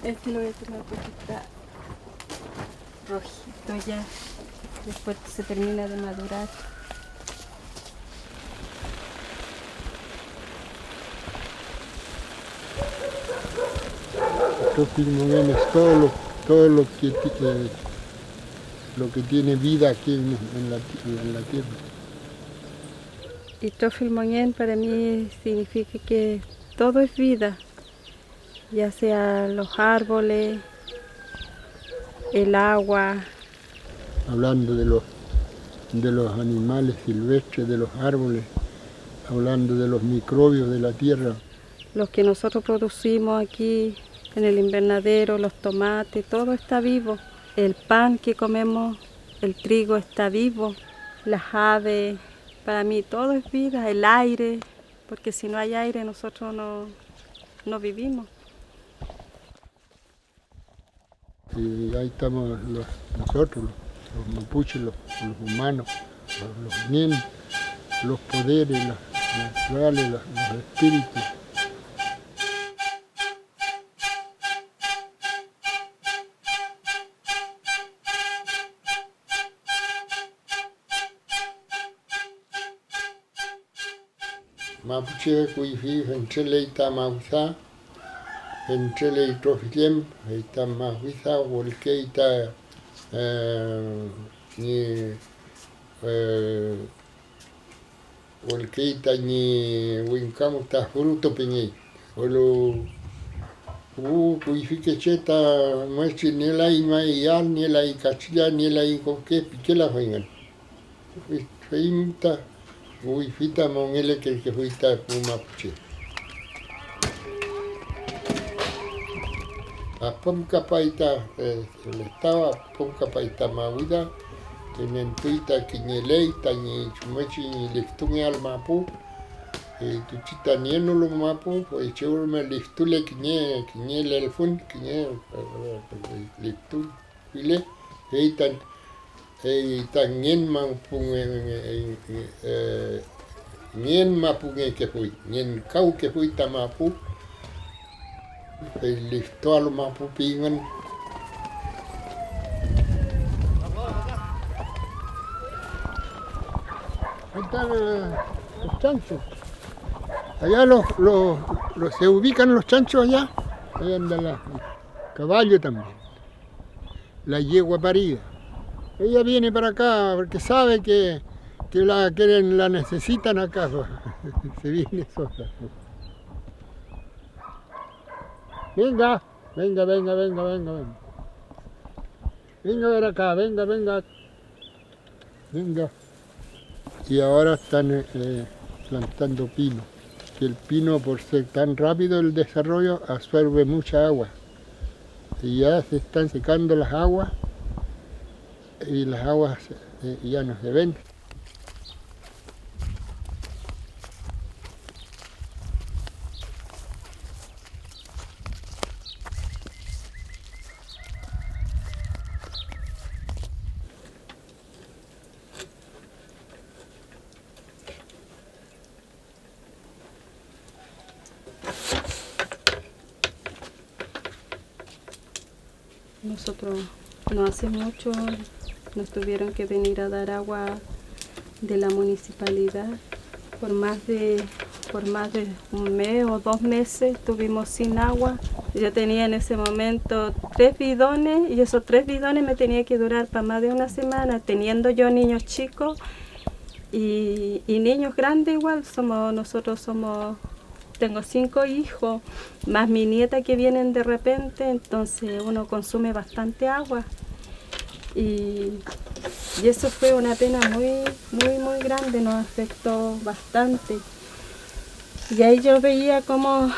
Este lo voy a tomar porque está rojito ya. Después se termina de madurar. Estos filmogenes, todo lo que tiene vida aquí en la tierra. Y Trofilmonien para mí significa que todo es vida, ya sea los árboles, el agua. Hablando de los animales silvestres, de los árboles, hablando de los microbios de la tierra. Los que nosotros producimos aquí en el invernadero, los tomates, todo está vivo. El pan que comemos, el trigo está vivo, las aves, para mí todo es vida, el aire, porque si no hay aire nosotros no vivimos. Y ahí estamos nosotros, los mapuches, los humanos, los ñen, los poderes, los naturales, los espíritus. Mapuche kuifi ventrele ita mausa, ventrele itrofilem, ita mahuisa, volke ita ni volke ita ni winkamu ta fruto peñei. Olo kuifi que cheta muestri ni la imayal, ni la ikachilla, ni la ikoke, piquela vengan. Feimta. Uy, fita mongele que fuita mapuche. A pomka paita, el estaba pomka paita mauda, en entuita quiñeleita ni chumechi ni liftungi al mapu, tuchita nieno lo mapu, pues churme liftule quiñele el fun, quiñe liftul, file, heitan. Tan nien mapung nien mapung que fui, nien kau que fui tamapu, el listo al mapu pingan. Ahí están los chanchos. Allá se ubican los chanchos allá. Ahí anda el caballo también. La yegua parida. Ella viene para acá porque sabe que la necesitan acá. Se viene sola. Venga. Venga a ver acá, venga. Y ahora están plantando pino. Que el pino, por ser tan rápido el desarrollo, absorbe mucha agua. Y ya se están secando las aguas. Y las aguas ya no se ven. Nosotros no hace mucho nos tuvieron que venir a dar agua de la municipalidad. Por más de un mes o 2 meses estuvimos sin agua. Yo tenía en ese momento 3 bidones y esos 3 bidones me tenía que durar para más de una semana, teniendo yo niños chicos y niños grandes igual. Tengo 5 hijos, más mi nieta que vienen de repente, entonces uno consume bastante agua. Y eso fue una pena muy grande, nos afectó bastante. Y ahí yo veía cómo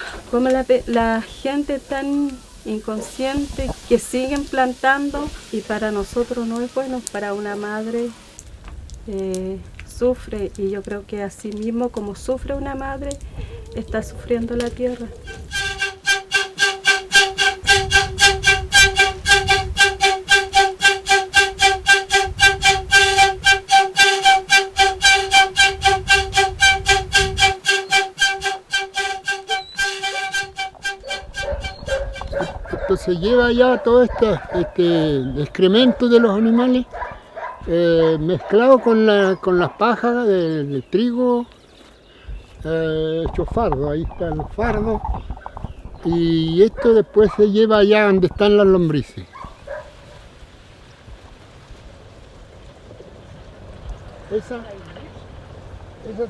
la gente tan inconsciente que siguen plantando, y para nosotros no es bueno, para una madre sufre, y yo creo que así mismo como sufre una madre, está sufriendo la tierra. cuando se lleva ya todo este excremento de los animales, mezclado con las pajas del trigo, hecho fardo, ahí están los fardos, y esto después se lleva allá donde están las lombrices. Esas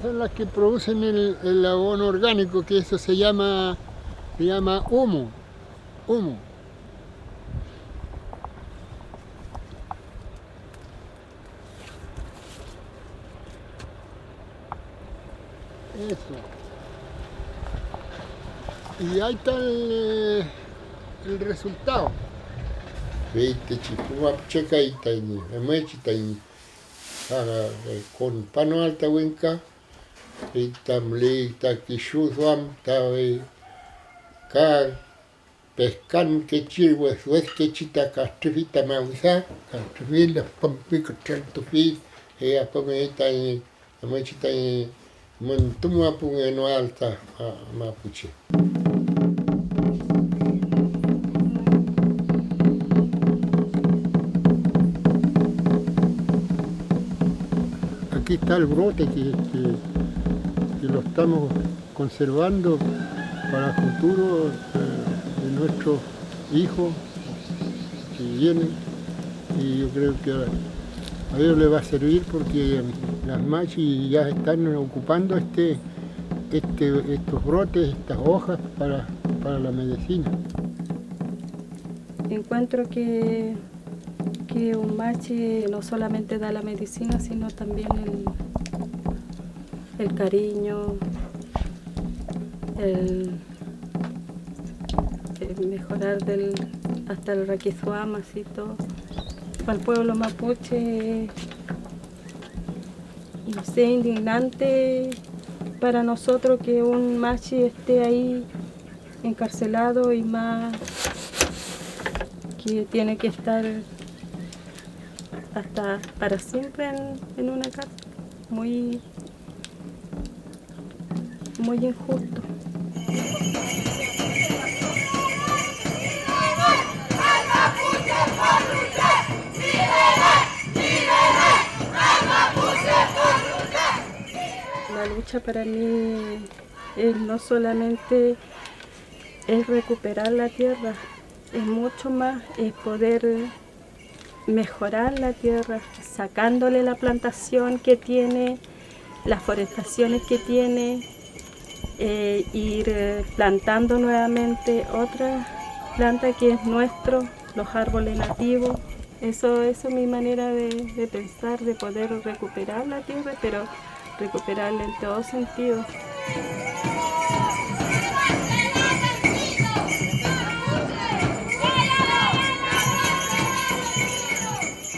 son las que producen el abono orgánico, que eso se llama humo. Eso. Y ahí está el resultado. Veinte chifuma checa y taini, amechi taini. Con pano alta wenka, y tamle taquishuam, tabe ka pescan que chirwe suez que chita castrifita mausa, castrifil, pampico chantufi, y apometa y amechita y montuma pungeno alta mapuche. Aquí está el brote que lo estamos conservando para el futuro de nuestros hijos que vienen, y yo creo que a ellos les va a servir porque las machis ya están ocupando estos brotes, estas hojas para la medicina. Encuentro que un machi no solamente da la medicina, sino también el cariño, el mejorar hasta el raquizuama, así todo. Para el pueblo mapuche, no sé, indignante para nosotros que un machi esté ahí encarcelado, y más que tiene que estar hasta para siempre en una cárcel. Muy injusto. La lucha para mí es no solamente es recuperar la tierra, es mucho más, es poder mejorar la tierra, sacándole la plantación que tiene, las forestaciones que tiene, ir plantando nuevamente otra planta que es nuestro, los árboles nativos. Eso es mi manera de pensar, de poder recuperar la tierra, pero recuperarla en todo sentido.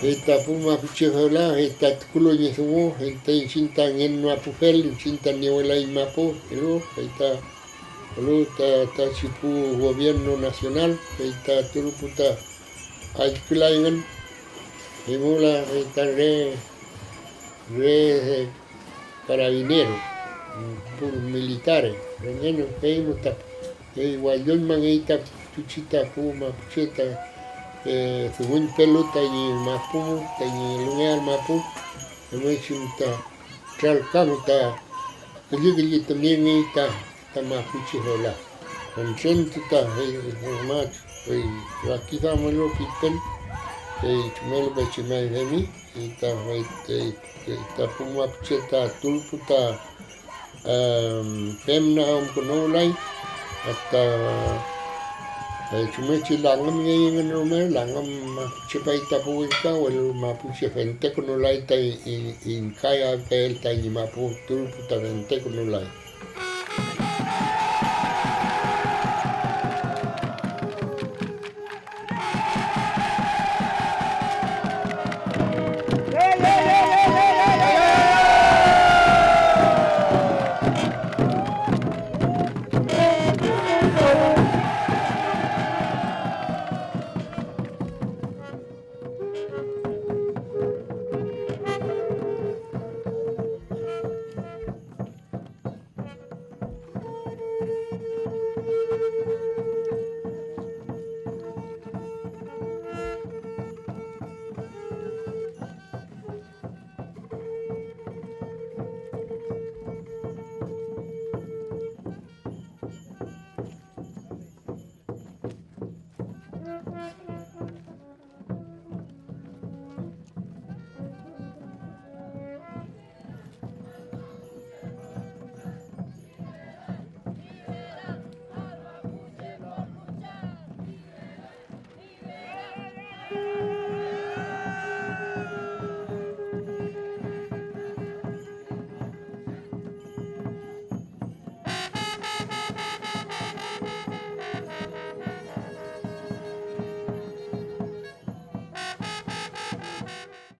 Esta puma pichejola, esta culo y sumo, esta inchintan en Mapufel, inchintan niwela y Mapu, esta chipu gobierno nacional, esta turuputa alquilayan, y mula, esta re carabinero, puros militares, relleno, peimuta, igual man, esta chuchita puma, pucheta, según pelota y mapu, y lugar mapu, me chunta, tralcamuta, que también está mapuche hola. Con chunta, macho, aquí estamos los pipen, chumelo bechimai de mí, y está puma pucheta, tulputa, femna conolai, hasta chumechi langam ngayon rumah langam cepai tapu ika wal mapu cefente kunulai tai in kaya pel tai mapu tul puta vente kunulai.